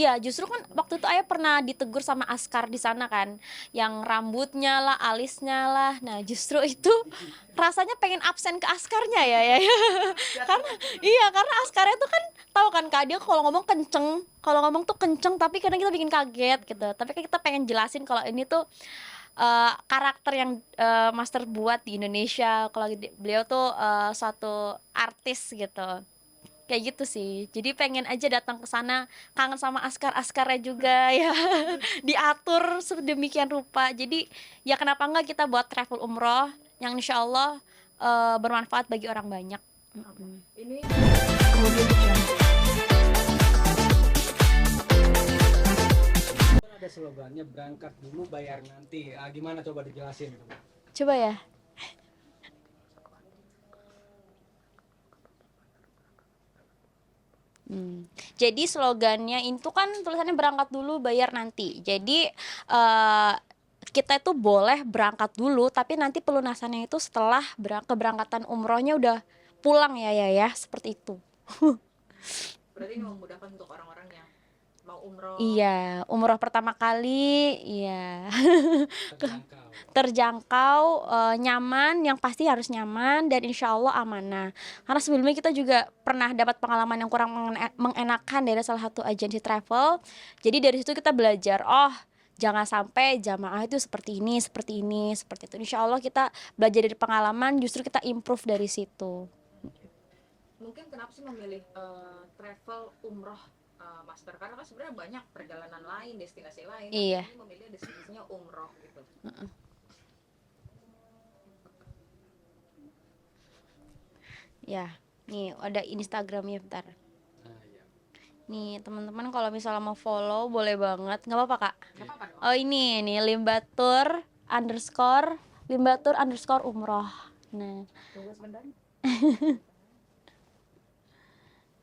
Iya, justru kan waktu itu Ayah pernah ditegur sama askar di sana kan, yang rambutnya lah, alisnya lah. Nah, justru itu rasanya pengen absen ke askarnya ya. Karena iya, karena askarnya tuh kan tahu kan Kak, dia kalau ngomong kenceng, kalau ngomong tuh kenceng tapi kadang kita bikin kaget gitu. Tapi kan kita pengen jelasin kalau ini tuh karakter yang Master buat di Indonesia. Kalau beliau tuh suatu artis gitu. Kayak gitu sih. Jadi pengen aja datang ke sana, kangen sama askar-askarnya juga ya. Diatur sedemikian rupa. Jadi ya kenapa enggak kita buat travel umroh yang insya Allah bermanfaat bagi orang banyak. Ini kemudian ada slogannya berangkat dulu bayar nanti. Gimana coba dijelasin? Coba ya. Jadi slogannya itu kan tulisannya berangkat dulu bayar nanti. Jadi kita itu boleh berangkat dulu tapi nanti pelunasannya itu setelah keberangkatan umrohnya udah pulang ya seperti itu. Berarti ini memudahkan untuk orang-orang yang mau umroh. Iya, umroh pertama kali, iya. Terjangkau. Terjangkau, nyaman, yang pasti harus nyaman dan insya Allah amanah. Karena sebelumnya kita juga pernah dapat pengalaman yang kurang mengenakan dari salah satu agensi travel. Jadi dari situ kita belajar, oh jangan sampai jamaah itu seperti ini, seperti ini, seperti itu. Insya Allah kita belajar dari pengalaman, justru kita improve dari situ. Mungkin kenapa sih memilih travel umroh Master? Karena kan sebenarnya banyak perjalanan lain, destinasi lain. Iya. Ini memilih destinasinya umroh gitu. Ya, nih ada Instagramnya bentar. Iya. Nih teman-teman kalau misalnya mau follow boleh banget, nggak apa-apa Kak. Gak apa-apa dong. Oh ini nih limbatur underscore umroh. Nah Tunggu sebentar.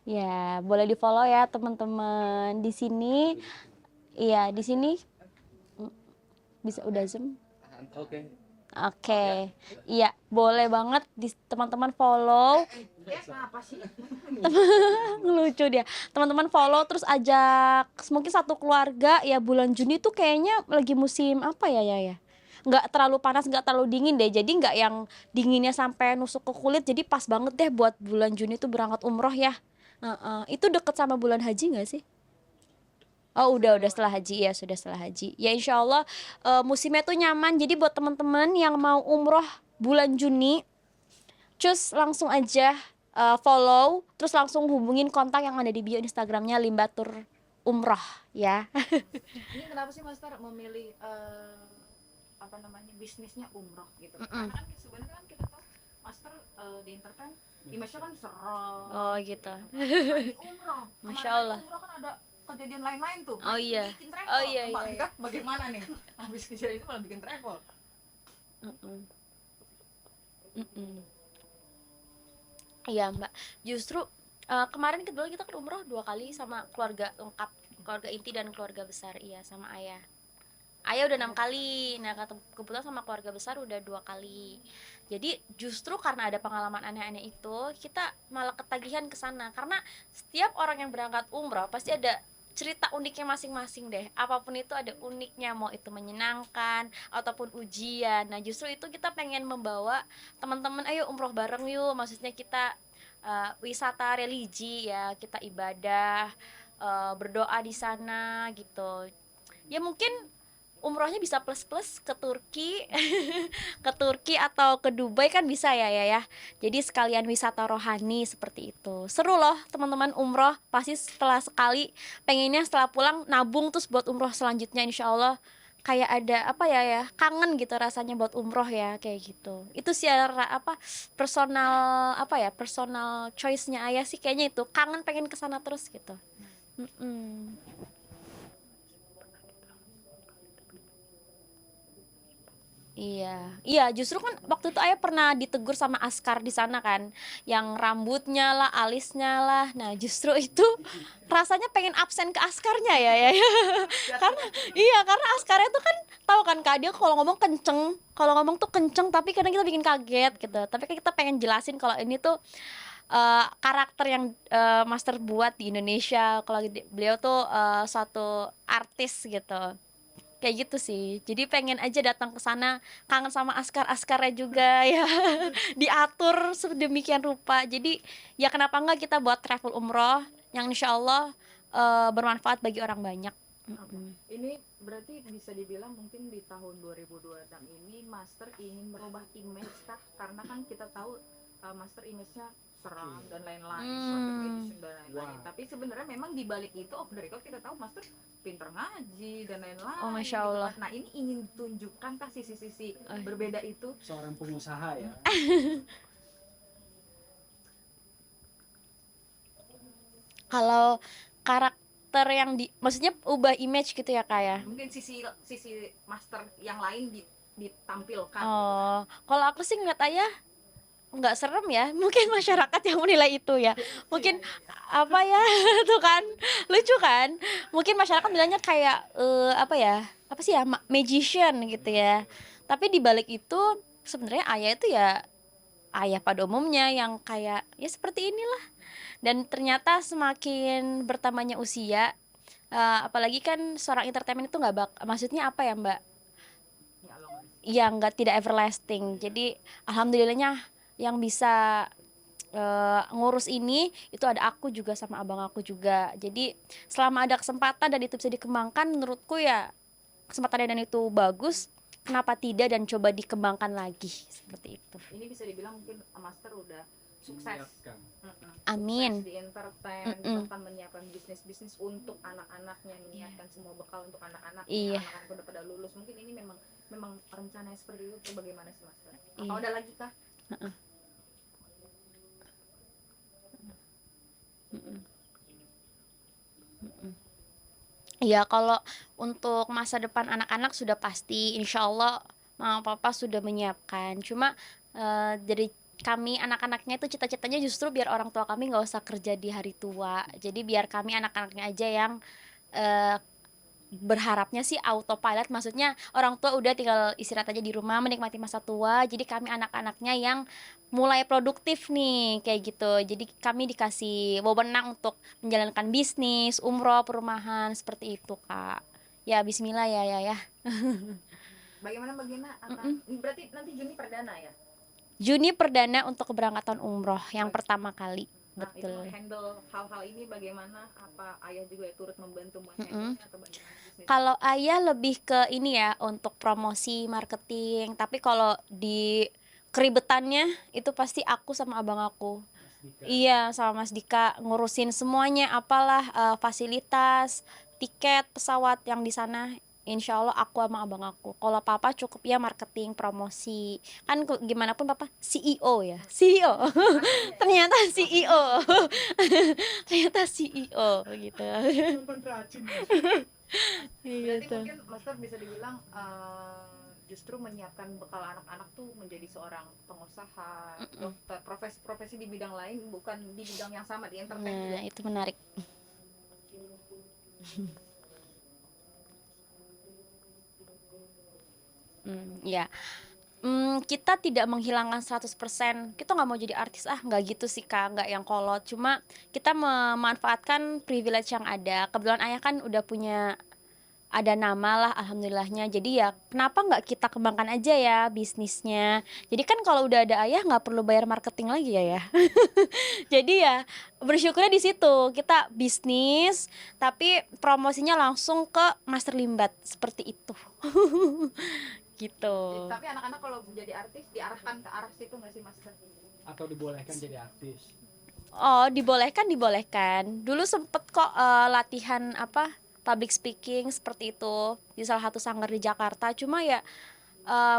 ya boleh di follow ya teman-teman di sini. Iya di sini bisa udah zoom. Oke. Oke, iya boleh banget di teman-teman follow. Ya kenapa sih? Lucu dia. Teman-teman follow terus ajak mungkin satu keluarga ya, bulan Juni tuh kayaknya lagi musim apa ya. Nggak terlalu panas, nggak terlalu dingin deh. Jadi nggak yang dinginnya sampai nusuk ke kulit. Jadi pas banget deh buat bulan Juni tuh berangkat umroh ya. Itu deket sama bulan haji nggak sih? Oh udah setelah haji ya, sudah setelah haji. Ya insya Allah musimnya tuh nyaman. Jadi buat teman-teman yang mau umroh bulan Juni, cus langsung aja follow, terus langsung hubungin kontak yang ada di bio Instagramnya Limbatur Umroh ya. Ini kenapa sih Master memilih apa namanya bisnisnya umroh gitu? Karena kan sebenarnya kan kita tahu Master di entertain image-nya kan serem. Oh gitu. Umroh. Masya Kemarin Allah. umroh kan ada kejadian lain-lain tuh. Oh iya. Bikin travel. Oh iya, Mbak iya. Rika bagaimana nih? Habis kejadian itu malah bikin travel. Iya Mbak, justru kemarin kedua kita ke umroh 2 kali sama keluarga lengkap, keluarga inti dan keluarga besar, iya sama ayah. Ayah udah 6 kali, nah kebetulan sama keluarga besar udah 2 kali. Jadi justru karena ada pengalaman aneh-aneh itu, kita malah ketagihan ke sana. Karena setiap orang yang berangkat umroh pasti ada cerita uniknya masing-masing deh. Apapun itu ada uniknya, mau itu menyenangkan ataupun ujian. Nah justru itu kita pengen membawa teman-teman, ayo umroh bareng yuk. Maksudnya kita wisata religi ya, kita ibadah, berdoa di sana gitu. Ya mungkin umrohnya bisa plus-plus ke Turki ke Turki atau ke Dubai kan bisa ya. Jadi sekalian wisata rohani seperti itu. Seru loh teman-teman umroh. Pasti setelah sekali pengennya setelah pulang nabung terus buat umroh selanjutnya insya Allah. Kayak ada apa ya kangen gitu rasanya buat umroh ya kayak gitu. Itu secara personal choice-nya ayah sih kayaknya itu, kangen pengen kesana terus gitu. Iya, justru kan waktu itu ayah pernah ditegur sama askar di sana kan, yang rambutnya lah, alisnya lah. Nah, justru itu rasanya pengen absen ke askarnya ya. Karena iya, karena askarnya tuh kan tahu kan Kak, dia kalau ngomong kenceng, kalau ngomong tuh kenceng tapi kadang kita bikin kaget gitu. Tapi kan kita pengen jelasin kalau ini tuh karakter yang Master buat di Indonesia. Kalau beliau tuh suatu artis gitu. Kayak gitu sih. Jadi pengen aja datang ke sana, kangen sama askar-askarnya juga ya. Diatur sedemikian rupa. Jadi ya kenapa enggak kita buat travel umroh yang insya Allah bermanfaat bagi orang banyak. Ini berarti bisa dibilang mungkin di tahun 2026 ini Master ingin merubah image kah? Karena kan kita tahu Master image-nya seram dan lain-lain, strategis dan lain-lain. Wow. Tapi sebenarnya memang di balik itu off the record kita tahu Master pinter ngaji dan lain-lain. Oh, Masya gitu Allah. kan. Nah ini ingin tunjukkan kah sisi-sisi berbeda itu? Seorang pengusaha ya. Kalau karakter yang maksudnya ubah image gitu ya Kak ya? Mungkin sisi Master yang lain ditampilkan. Oh, kalau aku sih ngeliat ayah nggak serem ya, mungkin masyarakat yang menilai itu ya, mungkin apa ya, tuh kan lucu kan, mungkin masyarakat bilangnya kayak apa ya, apa sih ya, magician gitu ya, tapi di balik itu sebenarnya ayah itu ya ayah pada umumnya yang kayak ya seperti inilah. Dan ternyata semakin bertambahnya usia, apalagi kan seorang entertainment itu maksudnya apa ya Mbak, Ya, Allah. yang nggak tidak everlasting. Jadi alhamdulillahnya yang bisa ngurus ini itu ada aku juga sama abang aku juga. Jadi selama ada kesempatan dan itu bisa dikembangkan, menurutku ya kesempatan dan itu bagus, kenapa tidak, dan coba dikembangkan lagi seperti itu. Ini bisa dibilang mungkin Master udah sukses. Menyiapkan. Amin. Sukses di entertain, bahkan menyiapkan bisnis untuk anak-anaknya, menyiapkan semua bekal untuk anak-anak. Iya. Anak-anak udah pada lulus. Mungkin ini memang rencananya seperti itu. Bagaimana sih Master? Atau Iya. ada lagi kah? Ya kalau untuk masa depan anak-anak sudah pasti, insya Allah mama papa sudah menyiapkan. Cuma dari kami anak-anaknya itu cita-citanya justru biar orang tua kami nggak usah kerja di hari tua. Jadi biar kami anak-anaknya aja yang eh, berharapnya sih autopilot, maksudnya orang tua udah tinggal istirahat aja di rumah menikmati masa tua, jadi kami anak-anaknya yang mulai produktif nih kayak gitu. Jadi kami dikasih wewenang untuk menjalankan bisnis umroh perumahan seperti itu Kak. Ya bismillah ya. Bagaimana akan berarti nanti Juni perdana ya? Juni perdana untuk keberangkatan umroh yang pertama kali. Nah, itu Betul. handle hal-hal ini bagaimana? Apa ayah juga ya turut membantu menghandle atau bagaimana bisnis? Kalau ayah lebih ke ini ya untuk promosi marketing, tapi kalau di keribetannya itu pasti aku sama abang aku. Iya, sama Mas Dika ngurusin semuanya, apalah fasilitas, tiket pesawat yang di sana. Insya Allah aku sama abang aku. Kalau papa cukup ya marketing, promosi. Kan gimana pun papa CEO ya, CEO. Ternyata CEO. Ternyata CEO gitu. Racun. Berarti Gitu. mungkin Master bisa dibilang justru menyiapkan bekal anak-anak tuh menjadi seorang pengusaha, dokter, profesi di bidang lain, bukan di bidang yang sama di entertain juga. Nah, itu menarik. Ya. Kita tidak menghilangkan 100%. Kita nggak mau jadi artis, nggak gitu sih Kak, nggak yang kolot. Cuma kita memanfaatkan privilege yang ada. Kebetulan ayah kan udah punya ada nama lah alhamdulillahnya. Jadi ya kenapa nggak kita kembangkan aja ya bisnisnya. Jadi kan kalau udah ada ayah nggak perlu bayar marketing lagi ya. Jadi ya bersyukurnya di situ kita bisnis tapi promosinya langsung ke Master Limbat seperti itu. Gitu. Tapi anak-anak kalau jadi artis diarahkan ke arah situ nggak sih Master? Atau dibolehkan jadi artis? Oh, dibolehkan. Dulu sempet kok latihan apa public speaking seperti itu di salah satu sanggar di Jakarta. Cuma ya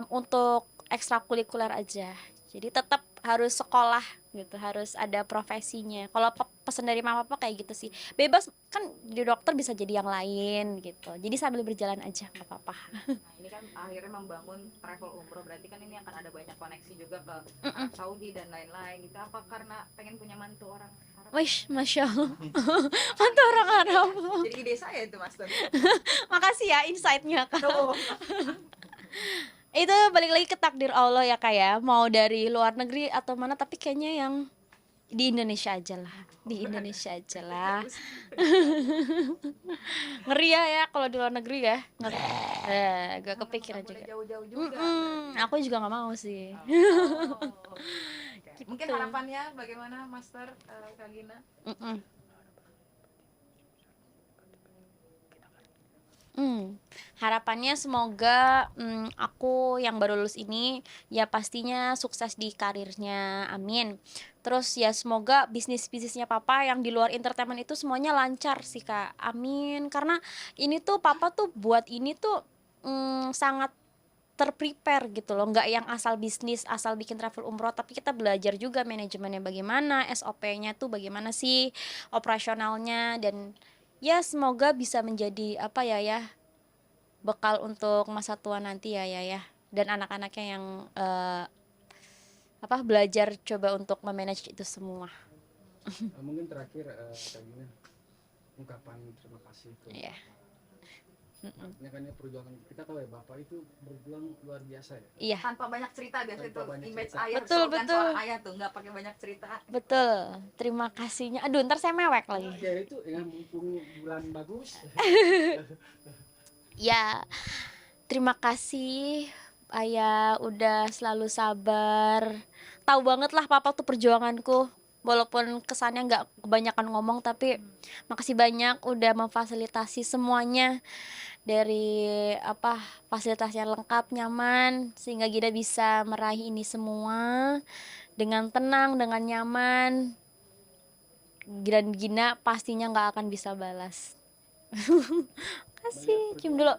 untuk ekstrakurikuler aja. Jadi tetap harus sekolah gitu, harus ada profesinya. Kalau pesan dari mama papa kayak gitu sih. Bebas kan di dokter bisa jadi yang lain gitu. Jadi sambil berjalan aja nggak apa-apa. Nah ini kan akhirnya membangun travel umroh, berarti kan ini akan ada banyak koneksi juga ke Arab Saudi dan lain-lain gitu. Apa karena pengen punya mantu orang Arab? Wish, masya Allah. Mantu orang Arab. Jadi ide saya itu Master. Makasih ya insight-nya Kak. Oh. Itu balik lagi ke takdir Allah ya Kak ya. Mau dari luar negeri atau mana, tapi kayaknya yang Di Indonesia aja lah, di Indonesia aja lah. Ngeri ya kalau di luar negeri ya, ngeri. Gak kepikiran Nggak boleh juga. jauh-jauh juga. Aku juga nggak mau sih. Oh, oke. Mungkin Gitu. harapannya bagaimana Master Kak Gina? Harapannya semoga aku yang baru lulus ini ya pastinya sukses di karirnya, amin. Terus ya semoga bisnisnya papa yang di luar entertainment itu semuanya lancar sih kak, amin. Karena ini tuh papa tuh buat ini tuh sangat terprepare gitu loh, nggak yang asal bisnis, asal bikin travel umroh, tapi kita belajar juga manajemennya bagaimana, SOP-nya tuh bagaimana sih, operasionalnya, dan ya semoga bisa menjadi apa ya bekal untuk masa tua nanti ya, dan anak-anaknya yang belajar coba untuk memanage itu semua. Mungkin terakhir Kak Gina, ungkapan terima kasih ke Iya. Bapak. Kan ya perjuangan kita tahu ya Bapak itu berjuang luar biasa ya. Iya, Tanpa banyak cerita biasa Tanpa itu banyak image cerita. ayah, Betul, slogan betul. seorang ayah tuh nggak pakai banyak cerita. betul. Terima kasihnya. Aduh, ntar saya mewek lagi. Ya itu ya mumpung bulan bagus. Ya, terima kasih ayah udah selalu sabar. Tahu banget lah papa tuh perjuanganku. Walaupun kesannya nggak kebanyakan ngomong, tapi makasih banyak udah memfasilitasi semuanya, dari fasilitasnya lengkap, nyaman, sehingga Gina bisa meraih ini semua dengan tenang, dengan nyaman. Dan Gina pastinya nggak akan bisa balas. Kasih, cium dulu.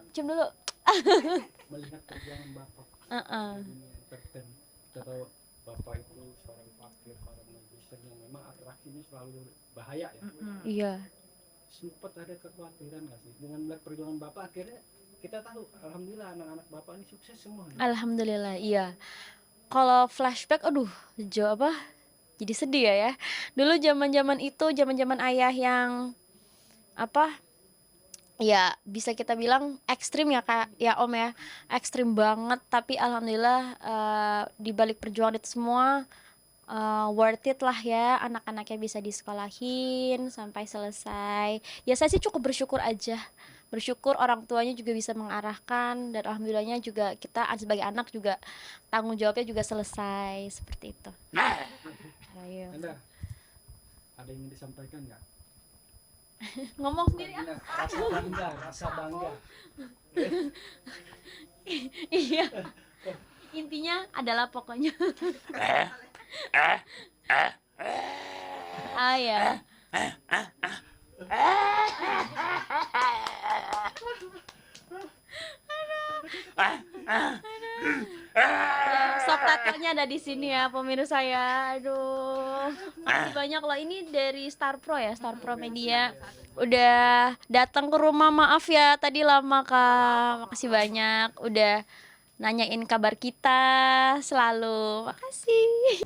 Melihat perjuangan Bapak Heeh. di dunia entertain. Kita tahu Bapak itu seorang fakir, seorang magister yang memang akhir-akhir ini selalu bahaya ya. Iya. Sempat ada kekhawatiran nggak sih dengan melihat perjuangan Bapak, akhirnya kita tahu alhamdulillah anak-anak Bapak ini sukses semua. Alhamdulillah, iya. Kalau flashback, aduh, jadi sedih ya. Dulu zaman-zaman itu, zaman-zaman ayah yang ya bisa kita bilang ekstrim ya kak, ya om ya, ekstrim banget. Tapi alhamdulillah di balik perjuangan itu semua worth it lah ya, anak-anaknya bisa disekolahin sampai selesai. Ya saya sih cukup bersyukur aja, bersyukur orang tuanya juga bisa mengarahkan, dan alhamdulillahnya juga kita sebagai anak juga tanggung jawabnya juga selesai seperti itu. Ayo. Anda ada yang ingin disampaikan nggak? Ngomong sendiri ya. Rasa bangga. Iya. Intinya adalah pokoknya. Ya. Subtitlenya ada di sini ya pemirsa ya. Aduh, makasih banyak loh, ini dari Star Pro ya, Star Pro Media udah datang ke rumah. Maaf ya tadi lama kak, makasih banyak udah nanyain kabar kita selalu, makasih.